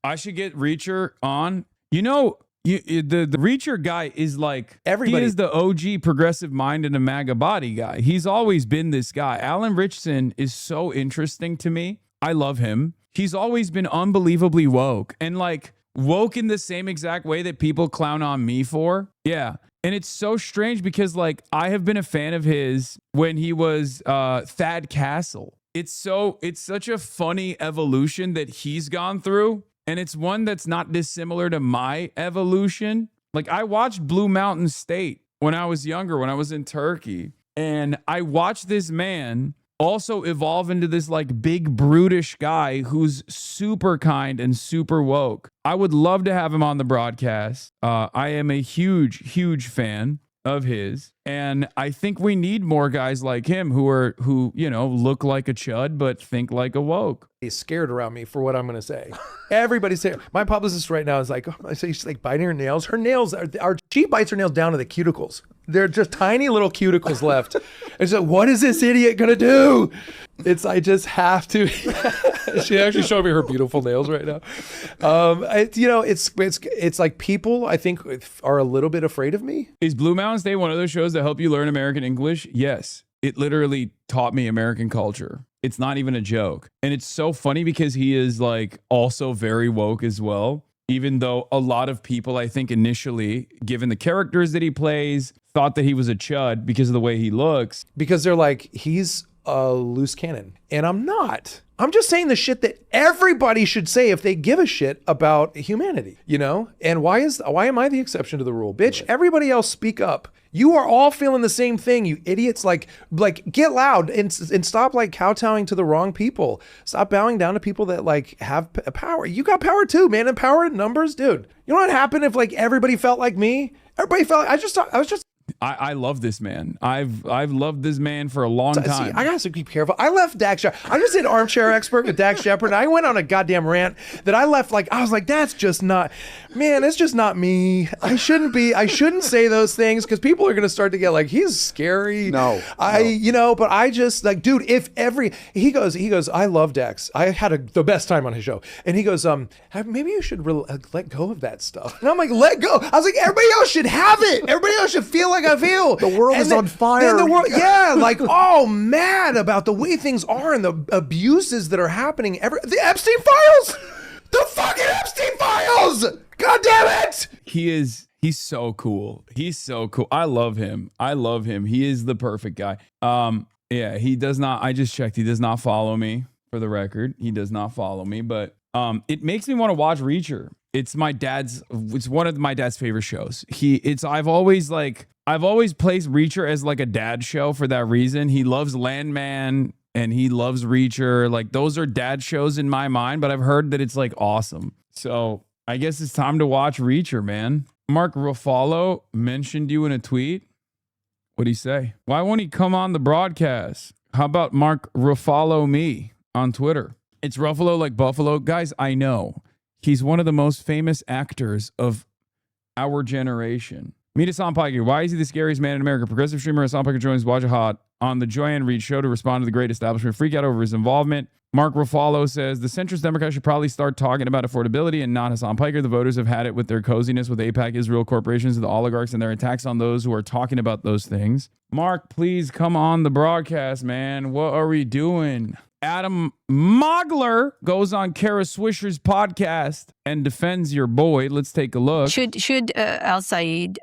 I should get Reacher on. You know, the Reacher guy is like, everybody. He is the OG progressive mind in a MAGA body guy. He's always been this guy. Alan Ritchson is so interesting to me. I love him. He's always been unbelievably woke, and like woke in the same exact way that people clown on me for. Yeah. And it's so strange because like I have been a fan of his when he was Thad Castle. It's such a funny evolution that he's gone through. And it's one that's not dissimilar to my evolution. Like I watched Blue Mountain State when I was younger, when I was in Turkey. And I watched this man also evolve into this like big brutish guy who's super kind and super woke. I would love to have him on the broadcast. I am a huge fan of his, and I think we need more guys like him who you know look like a chud but think like a woke. He's scared around me for what I'm going to say. Everybody's saying, my publicist right now is like, I say she's like biting her nails. Her nails she bites her nails down to the cuticles. They're just tiny little cuticles left. And so, what is this idiot going to do? I just have to. She actually showed me her beautiful nails right now. It's like people, I think, are a little bit afraid of me. Is Blue Mountain State one of those shows that help you learn American English? Yes. It literally taught me American culture. It's not even a joke. And it's so funny because he is like also very woke as well. Even though a lot of people, I think initially, given the characters that he plays, thought that he was a chud because of the way he looks. Because they're like, he's a loose cannon. And I'm not. I'm just saying the shit that everybody should say if they give a shit about humanity, you know? And why am I the exception to the rule? Bitch, everybody else speak up. You are all feeling the same thing, you idiots. Like get loud and stop like kowtowing to the wrong people. Stop bowing down to people that like have power. You got power too, man. And power in numbers, dude. You know what happened if like everybody felt like me? Everybody felt like, I love this man. I've loved this man for a long time. See, I gotta be careful. I left Dax Shepard. I just did Armchair Expert with Dax Shepard. And I went on a goddamn rant that I left like, I was like, that's just not, man, it's just not me. I shouldn't say those things because people are gonna start to get like, he's scary. No. But I just like, dude, he goes, I love Dax. I had the best time on his show. And he goes, maybe you should let go of that stuff. And I'm like, let go. I was like, everybody else should have it. Everybody else should feel like I feel. The world is on fire. Mad about the way things are and the abuses that are happening. The Epstein files. The fucking Epstein files. God damn it. He's so cool. He's so cool. I love him. He is the perfect guy. Yeah, he does not. I just checked. He does not follow me, for the record. He does not follow me, but it makes me want to watch Reacher. It's one of my dad's favorite shows. I've always placed Reacher as like a dad show for that reason. He loves Landman and he loves Reacher. Like those are dad shows in my mind, but I've heard that it's like awesome. So I guess it's time to watch Reacher, man. Mark Ruffalo mentioned you in a tweet. What'd he say? Why won't he come on the broadcast? How about Mark Ruffalo me on Twitter? It's Ruffalo like Buffalo. Guys, I know. He's one of the most famous actors of our generation. Meet Hassan Piker. Why is he the scariest man in America? Progressive streamer Hassan Piker joins Wajahat on the Joanne Reed show to respond to the great establishment. Freak out over his involvement. Mark Ruffalo says the centrist Democrats should probably start talking about affordability and not Hassan Piker. The voters have had it with their coziness with AIPAC, Israel corporations, and the oligarchs and their attacks on those who are talking about those things. Mark, please come on the broadcast, man. What are we doing? Adam Mockler goes on Kara Swisher's podcast and defends your boy. Let's take a look. Should Al Saeed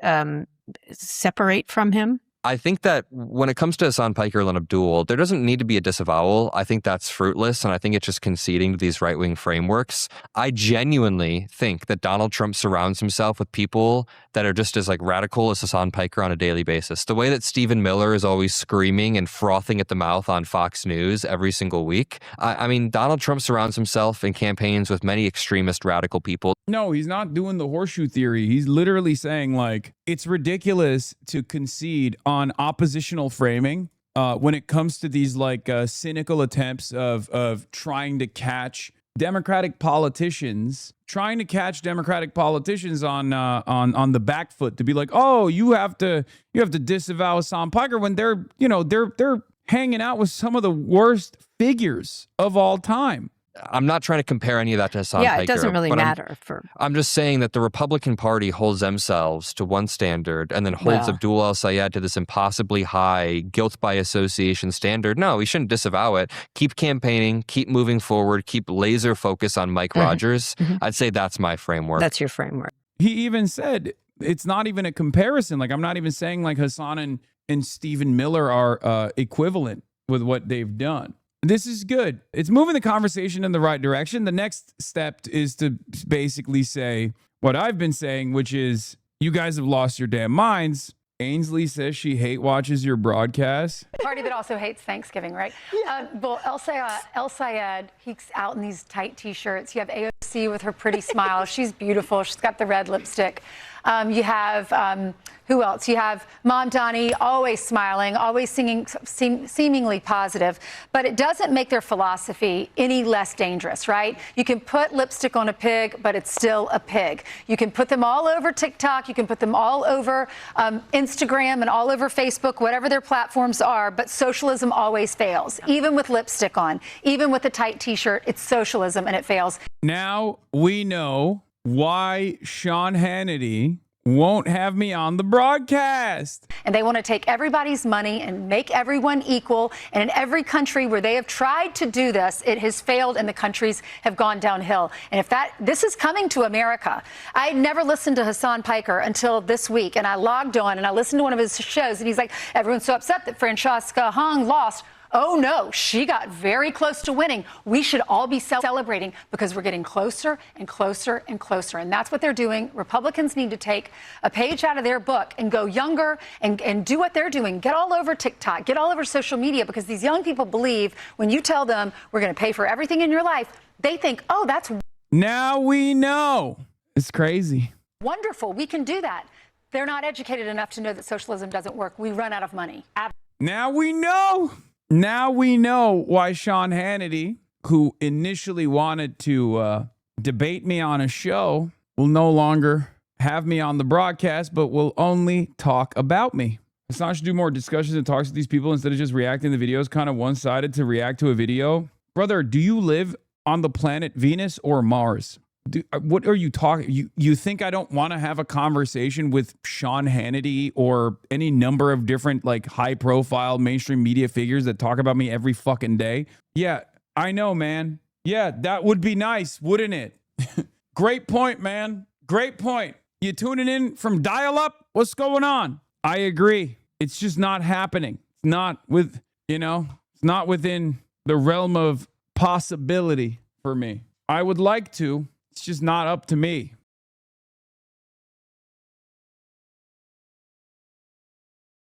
separate from him? I think that when it comes to Hassan Piker and Abdul, there doesn't need to be a disavowal. I think that's fruitless, and I think it's just conceding to these right-wing frameworks. I genuinely think that Donald Trump surrounds himself with people that are just as like radical as Hassan Piker on a daily basis. The way that Stephen Miller is always screaming and frothing at the mouth on Fox News every single week. I mean, Donald Trump surrounds himself in campaigns with many extremist radical people. No, he's not doing the horseshoe theory. He's literally saying like, it's ridiculous to concede on oppositional framing when it comes to these like cynical attempts of trying to catch Democratic politicians on the back foot to be like, oh, you have to disavow Hassan Piker when they're hanging out with some of the worst figures of all time. I'm not trying to compare any of that to Hassan Yeah, Piker. it doesn't really but matter for. I'm just saying that the Republican Party holds themselves to one standard and then holds Well. Abdul El-Sayed to this impossibly high guilt by association standard. No, we shouldn't disavow it. Keep campaigning, keep moving forward, keep laser focus on Mike Rogers. I'd say that's my framework. That's your framework. He even said it's not even a comparison. Like, I'm not even saying like Hassan and Stephen Miller are equivalent with what they've done. This is good. It's moving the conversation in the right direction. The next step is to basically say what I've been saying, which is you guys have lost your damn minds. Ainsley says she hate watches your broadcast. Party that also hates Thanksgiving, right? Well, El Sayed, he's out in these tight T-shirts. You have AOC with her pretty smile. She's beautiful. She's got the red lipstick. You have, who else? You have Mamdani, always smiling, always singing, seemingly positive. But it doesn't make their philosophy any less dangerous, right? You can put lipstick on a pig, but it's still a pig. You can put them all over TikTok. You can put them all over Instagram and all over Facebook, whatever their platforms are. But socialism always fails, even with lipstick on, even with a tight T-shirt. It's socialism and it fails. Now we know why Sean Hannity won't have me on the broadcast. And they want to take everybody's money and make everyone equal. And in every country where they have tried to do this, it has failed and the countries have gone downhill. And if this is coming to America, I had never listened to Hassan Piker until this week. And I logged on and I listened to one of his shows and he's like, everyone's so upset that Francesca Hung lost. Oh, no, she got very close to winning. We should all be celebrating because we're getting closer and closer and closer. And that's what they're doing. Republicans need to take a page out of their book and go younger and do what they're doing. Get all over TikTok, get all over social media, because these young people believe when you tell them we're going to pay for everything in your life, they think, oh, that's Now we know. It's crazy. wonderful. We can do that. They're not educated enough to know that socialism doesn't work. We run out of money. Now we know. Now we know why Sean Hannity, who initially wanted to debate me on a show, will no longer have me on the broadcast, but will only talk about me. Hassan should do more discussions and talks with these people instead of just reacting to the videos, kind of one-sided to react to a video. Brother, do you live on the planet Venus or Mars? What are you talking? You think I don't want to have a conversation with Sean Hannity or any number of different like high profile mainstream media figures that talk about me every fucking day? Yeah, I know, man. Yeah, that would be nice, wouldn't it? Great point, man. Great point. You tuning in from dial up? What's going on? I agree. It's just not happening. It's not it's not within the realm of possibility for me. I would like to. It's just not up to me.